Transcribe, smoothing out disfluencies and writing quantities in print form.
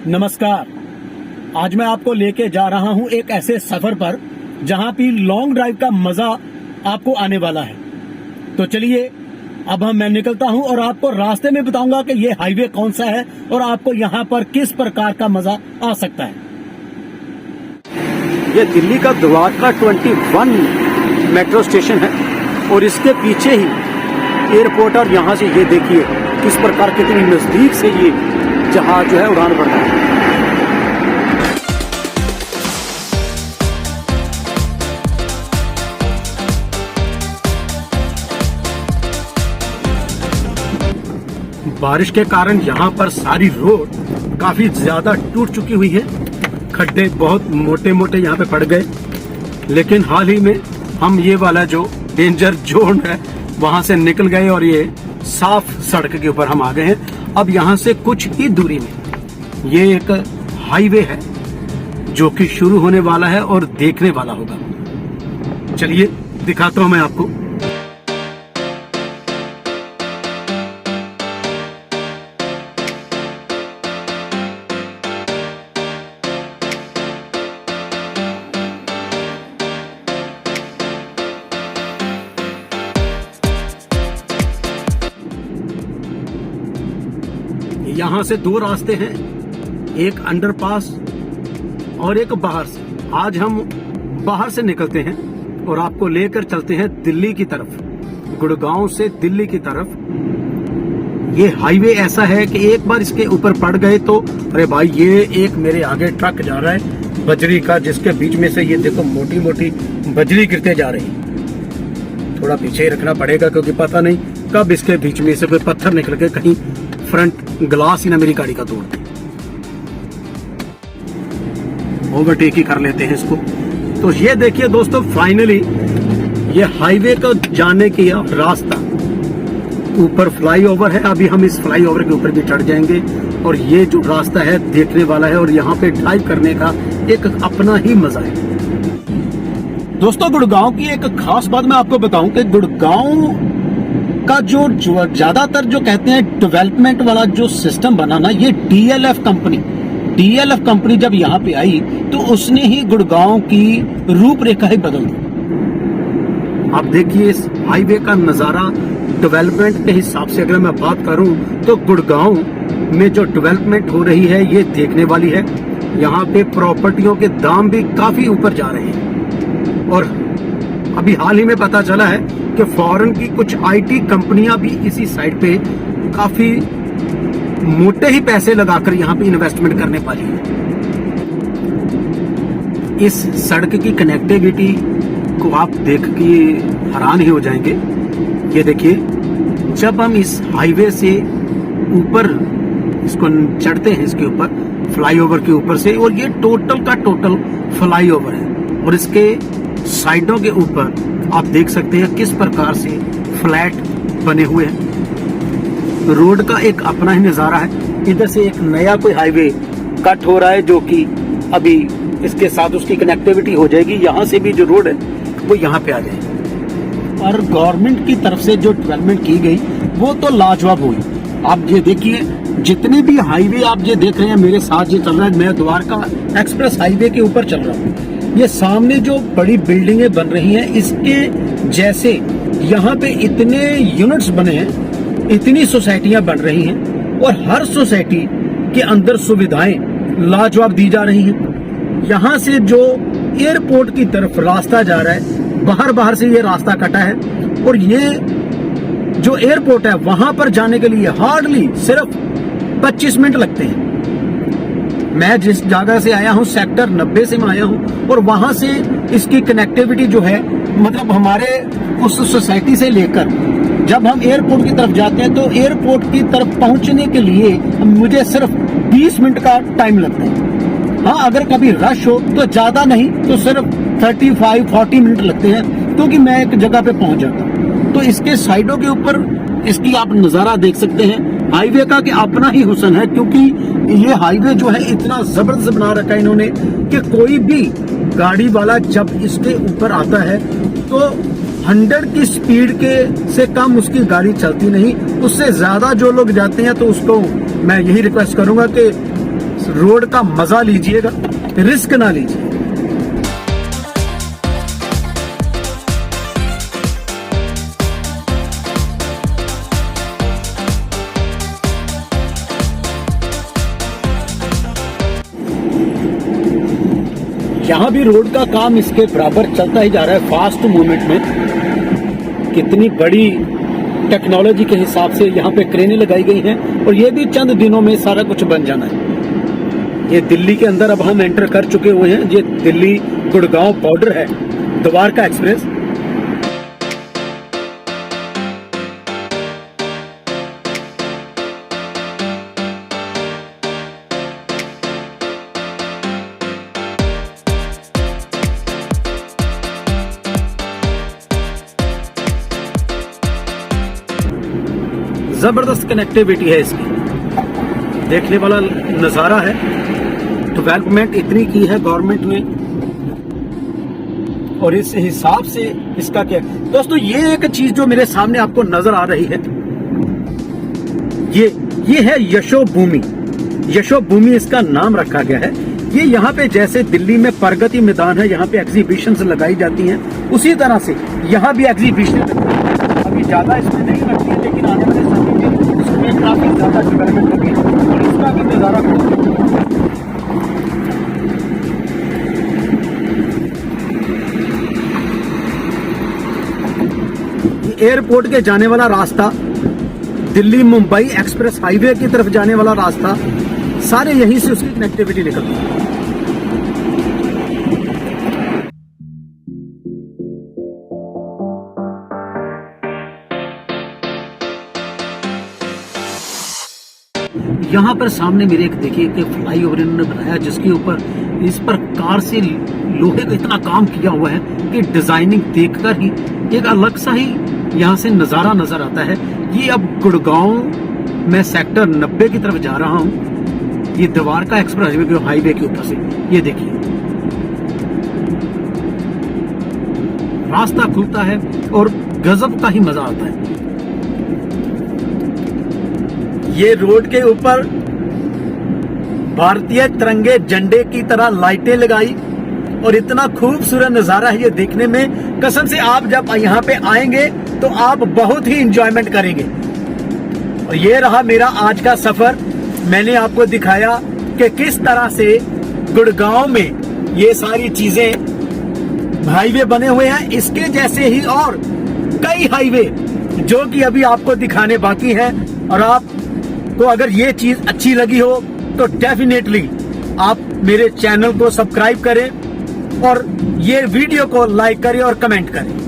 नमस्कार। आज मैं आपको लेके जा रहा हूं एक ऐसे सफर पर जहां पे लॉन्ग ड्राइव का मजा आपको आने वाला है। तो चलिए अब मैं निकलता हूं और आपको रास्ते में बताऊंगा कि ये हाईवे कौन सा है और आपको यहां पर किस प्रकार का मजा आ सकता है। ये दिल्ली का द्वारका 21 मेट्रो स्टेशन है और इसके पीछे ही एयरपोर्ट। और यहाँ से ये देखिए किस प्रकार कितनी नजदीक से ये जहाज जो है उड़ान भर रहा है। बारिश के कारण यहाँ पर सारी रोड काफी ज्यादा टूट चुकी हुई है। खड्डे बहुत मोटे मोटे यहाँ पे पड़ गए, लेकिन हाल ही में हम ये वाला जो डेंजर जोन है वहां से निकल गए और ये साफ सड़क के ऊपर हम आ गए हैं। अब यहाँ से कुछ ही दूरी में ये एक हाईवे है जो कि शुरू होने वाला है और देखने वाला होगा। चलिए दिखाता हूं मैं आपको। यहां से दो रास्ते हैं, एक अंडरपास और एक बाहर से। आज हम बाहर से निकलते हैं और आपको लेकर चलते हैं दिल्ली की तरफ, गुड़गांव से दिल्ली की तरफ। ये हाईवे ऐसा है कि एक बार इसके ऊपर पड़ गए तो अरे भाई, ये एक मेरे आगे ट्रक जा रहा है बजरी का, जिसके बीच में से ये देखो मोटी मोटी बजरी गिरते जा रही है। थोड़ा पीछे ही रखना पड़ेगा क्योंकि पता नहीं कब इसके बीच में से कोई पत्थर निकल के कहीं फ्रंट ग्लास ही ना मेरी गाड़ी का तोड़ दे। ओवरटेक ही कर लेते हैं इसको। तो ये देखिए दोस्तों, फाइनली ये हाईवे का जाने की रास्ता, ऊपर फ्लाईओवर है। अभी हम इस फ्लाईओवर के ऊपर भी चढ़ जाएंगे और ये जो रास्ता है देखने वाला है और यहाँ पे ड्राइव करने का एक अपना ही मजा है। दोस्तों, गुड़गांव की एक खास बात मैं आपको बताऊं कि गुड़गांव का जो ज्यादातर जो कहते हैं डेवलपमेंट वाला जो सिस्टम बना ना, ये डीएलएफ कंपनी जब यहाँ पे आई तो उसने ही गुड़गांव की रूपरेखा ही बदल दी। आप देखिए इस हाईवे का नजारा डेवलपमेंट के हिसाब से अगर मैं बात करूं तो गुड़गांव में जो डेवलपमेंट हो रही है ये देखने वाली है। यहाँ पे प्रॉपर्टियों के दाम भी काफी ऊपर जा रहे हैं और अभी हाल ही में पता चला है कि फॉरेन की कुछ आईटी कंपनियां भी इसी साइड पे काफी मोटे ही पैसे लगाकर यहाँ पे इन्वेस्टमेंट करने वाली है। इस सड़क की कनेक्टिविटी को आप देख के हैरान ही हो जाएंगे। ये देखिए, जब हम इस हाईवे से ऊपर इसको चढ़ते हैं, इसके ऊपर फ्लाईओवर के ऊपर से, और ये टोटल का टोटल फ्लाईओवर है और इसके साइडों के ऊपर आप देख सकते हैं किस प्रकार से फ्लैट बने हुए हैं। रोड का एक अपना ही नजारा है। इधर से एक नया कोई हाईवे कट हो रहा है जो कि अभी इसके साथ उसकी कनेक्टिविटी हो जाएगी। यहाँ से भी जो रोड है वो यहाँ पे आ जाएगी। और गवर्नमेंट की तरफ से जो डेवलपमेंट की गई वो तो लाजवाब हुई। आप ये देखिए, जितने भी हाईवे आप ये देख रहे हैं मेरे साथ ये चल रहा है, मैं द्वारका एक्सप्रेस हाईवे के ऊपर चल रहा हूँ। ये सामने जो बड़ी बिल्डिंगें बन रही हैं, इसके जैसे यहाँ पे इतने यूनिट्स बने हैं, इतनी सोसाइटियां बन रही हैं और हर सोसाइटी के अंदर सुविधाएं लाजवाब दी जा रही हैं। यहाँ से जो एयरपोर्ट की तरफ रास्ता जा रहा है, बाहर से ये रास्ता कटा है और ये जो एयरपोर्ट है वहां पर जाने के लिए हार्डली सिर्फ 25 मिनट लगते हैं। मैं जिस जगह से आया हूँ सेक्टर 90 से मैं आया हूँ और वहां से इसकी कनेक्टिविटी जो है, मतलब हमारे उस सोसाइटी से लेकर जब हम एयरपोर्ट की तरफ जाते हैं तो एयरपोर्ट की तरफ पहुंचने के लिए मुझे सिर्फ 20 मिनट का टाइम लगता है। हाँ, अगर कभी रश हो तो ज्यादा नहीं तो सिर्फ 35-40 मिनट लगते हैं, क्योंकि मैं एक जगह पे पहुंच जाता हूँ। तो इसके साइडों के ऊपर इसकी आप नजारा देख सकते हैं हाईवे का कि अपना ही हुस्न है, क्योंकि ये हाईवे जो है इतना जबरदस्त बना रखा है इन्होंने कि कोई भी गाड़ी वाला जब इसके ऊपर आता है तो 100 की स्पीड के से कम उसकी गाड़ी चलती नहीं। उससे ज्यादा जो लोग जाते हैं तो उसको मैं यही रिक्वेस्ट करूंगा कि रोड का मजा लीजिएगा, रिस्क ना लीजिए। यहाँ भी रोड का काम इसके बराबर चलता ही जा रहा है, फास्ट मूवमेंट में। कितनी बड़ी टेक्नोलॉजी के हिसाब से यहाँ पे क्रेनें लगाई गई हैं और ये भी चंद दिनों में सारा कुछ बन जाना है। ये दिल्ली के अंदर अब हम एंटर कर चुके हुए हैं। ये दिल्ली गुड़गांव बॉर्डर है, द्वारका एक्सप्रेस। जबरदस्त कनेक्टिविटी है इसकी, देखने वाला नजारा है। डेवलपमेंट इतनी की है गवर्नमेंट ने और इस हिसाब से इसका क्या दोस्तों, ये एक चीज जो मेरे सामने आपको नजर आ रही है, ये है यशोभूमि। यशोभूमि इसका नाम रखा गया है। ये यहाँ पे जैसे दिल्ली में प्रगति मैदान है, यहाँ पे एग्जीबिशंस लगाई जाती हैं, उसी तरह से यहाँ भी एग्जीबिशन अभी ज्यादा इसमें नहीं लगती है, लेकिन आने वाले समय में इसमें काफी ज्यादा डेवलपमेंट होगी और इसका भी नजारा एयरपोर्ट के जाने वाला रास्ता, दिल्ली मुंबई एक्सप्रेस हाईवे की तरफ जाने वाला रास्ता, सारे यहीं से उसकी कनेक्टिविटी निकलती है। यहाँ पर सामने मेरे एक देखिए कि फ्लाईओवर इन्होंने बनाया, जिसके ऊपर इस पर कार से लोहे का इतना काम किया हुआ है कि डिजाइनिंग देखकर ही एक अलग सा ही यहाँ से नजारा नजर आता है। ये अब गुड़गांव में सेक्टर 90 की तरफ जा रहा हूँ, ये द्वारका एक्सप्रेस हाईवे के ऊपर से। ये देखिए रास्ता खुलता है और गजब का ही मजा आता है। ये रोड के ऊपर भारतीय तिरंगे झंडे की तरह लाइटें लगाई और इतना खूबसूरत नजारा है ये देखने में। कसम से आप जब यहाँ पे आएंगे तो आप बहुत ही इंजॉयमेंट करेंगे। और ये रहा मेरा आज का सफर। मैंने आपको दिखाया कि किस तरह से गुड़गांव में ये सारी चीजें हाईवे बने हुए हैं। इसके जैसे ही और कई हाईवे जो कि अभी आपको दिखाने बाकी हैं। और आपको अगर ये चीज अच्छी लगी हो तो डेफिनेटली आप मेरे चैनल को सब्सक्राइब करें और ये वीडियो को लाइक करें और कमेंट करें।